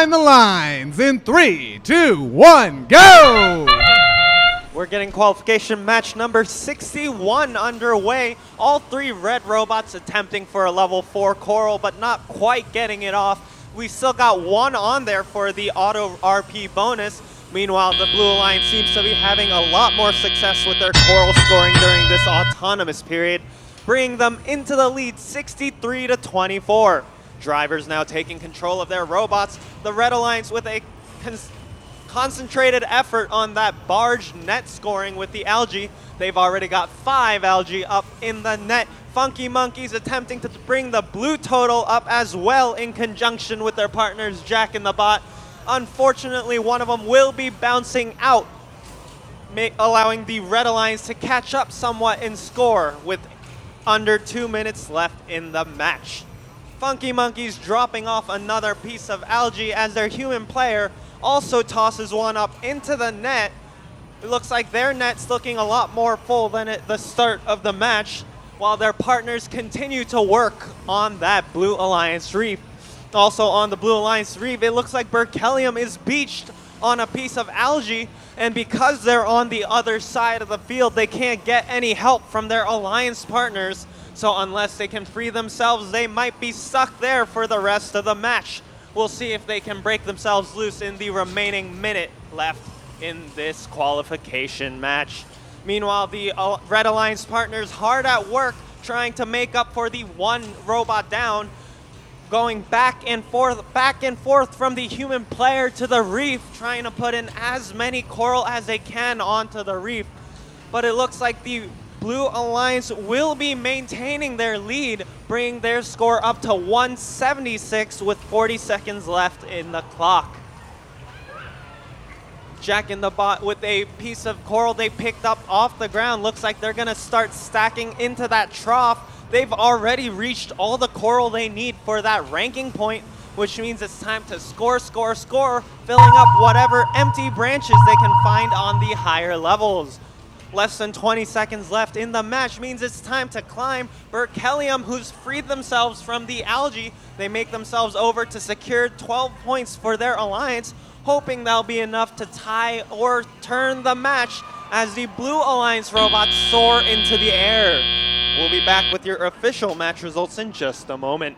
find the lines in 3, 2, 1, go! We're getting qualification match number 61 underway. All three red robots attempting for a level 4 coral, but not quite getting it off. We still got one on there for the auto RP bonus. Meanwhile, the Blue Alliance seems to be having a lot more success with their coral scoring during this autonomous period, bringing them into the lead 63 to 24. Drivers now taking control of their robots. The Red Alliance with a concentrated effort on that barge net scoring with the algae. They've already got 5 algae up in the net. Funky Monkeys attempting to bring the blue total up as well in conjunction with their partners Jack and the Bot. Unfortunately, one of them will be bouncing out, allowing the Red Alliance to catch up somewhat in score with under 2 minutes left in the match. Funky Monkeys dropping off another piece of algae as their human player also tosses one up into the net. It looks like their net's looking a lot more full than at the start of the match, while their partners continue to work on that Blue Alliance reef. Also on the Blue Alliance reef, it looks like Berkelium is beached on a piece of algae, and because they're on the other side of the field, they can't get any help from their Alliance partners. So unless they can free themselves, they might be stuck there for the rest of the match. We'll see if they can break themselves loose in the remaining minute left in this qualification match. Meanwhile, the Red Alliance partners hard at work trying to make up for the one robot down, going back and forth from the human player to the reef, trying to put in as many coral as they can onto the reef. But it looks like the Blue Alliance will be maintaining their lead, bringing their score up to 176 with 40 seconds left in the clock. Jack and the Bot with a piece of coral they picked up off the ground. Looks like they're going to start stacking into that trough. They've already reached all the coral they need for that ranking point, which means it's time to score, filling up whatever empty branches they can find on the higher levels. Less than 20 seconds left in the match means it's time to climb. Berkelium, who's freed themselves from the algae, they make themselves over to secure 12 points for their alliance, hoping that'll be enough to tie or turn the match as the Blue Alliance robots soar into the air. We'll be back with your official match results in just a moment.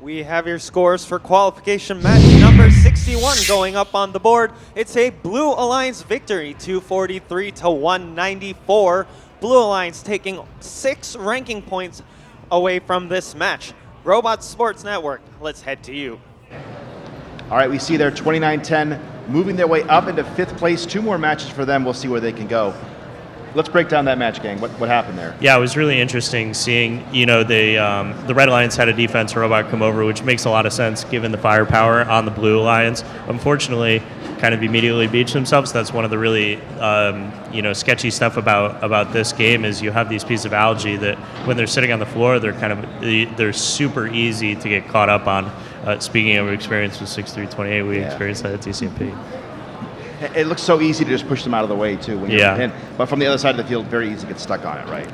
We have your scores for qualification match number 61 going up on the board. It's a Blue Alliance victory, 243 to 194. Blue Alliance taking 6 ranking points away from this match. Robot Sports Network, let's head to you. All right, we see there 29-10 moving their way up into 5th place. 2 more matches for them. We'll see where they can go. Let's break down that match, gang. What happened there? Yeah, it was really interesting seeing, the Red Alliance had a defense robot come over, which makes a lot of sense given the firepower on the Blue Alliance. Unfortunately, kind of immediately beached themselves. That's one of the really, sketchy stuff about this game is you have these pieces of algae that when they're sitting on the floor, they're super easy to get caught up on. Speaking of experience with 6328, we experienced that at TCMP. It looks so easy to just push them out of the way, too, when you're in. But from the other side of the field, very easy to get stuck on it, right?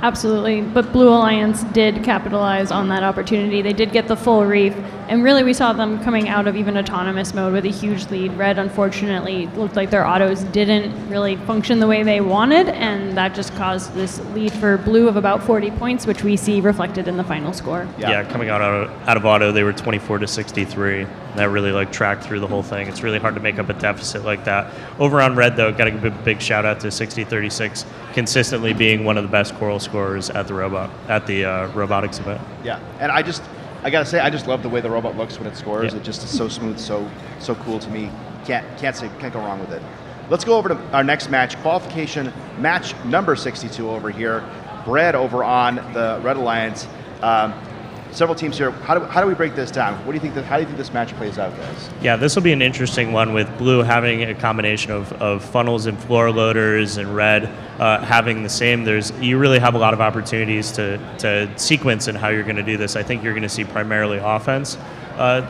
Absolutely, but Blue Alliance did capitalize on that opportunity. They did get the full reef, and really we saw them coming out of even autonomous mode with a huge lead. Red, unfortunately, looked like their autos didn't really function the way they wanted, and that just caused this lead for Blue of about 40 points, which we see reflected in the final score. Yeah, coming out of auto, they were 24 to 63. That really tracked through the whole thing. It's really hard to make up a deficit like that. Over on Red, though, got to give a big shout out to 6036, consistently being one of the best Coral scorers at the robotics event. Yeah, and I gotta say, I just love the way the robot looks when it scores. Yeah. It just is so smooth, so cool to me. Can't go wrong with it. Let's go over to our next match, qualification match number 62 over here. Brad over on the Red Alliance. Several teams here. How do we break this down? How do you think this match plays out, guys? Yeah, this will be an interesting one with Blue having a combination of funnels and floor loaders, and Red having the same. You really have a lot of opportunities to sequence in how you're going to do this. I think you're going to see primarily offense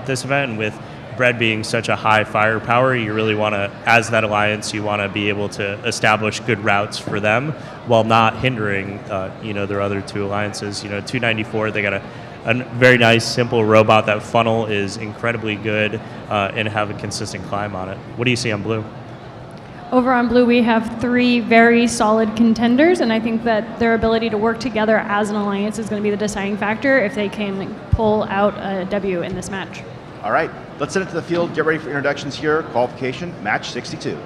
this event, and with Red being such a high firepower, you really want to, as that alliance, you want to be able to establish good routes for them while not hindering their other two alliances. 294, they got a very nice, simple robot. That funnel is incredibly good and have a consistent climb on it. What do you see on Blue? Over on Blue, we have 3 very solid contenders, and I think that their ability to work together as an alliance is going to be the deciding factor if they can pull out a W in this match. All right, let's send it to the field. Get ready for introductions here. Qualification, match 62.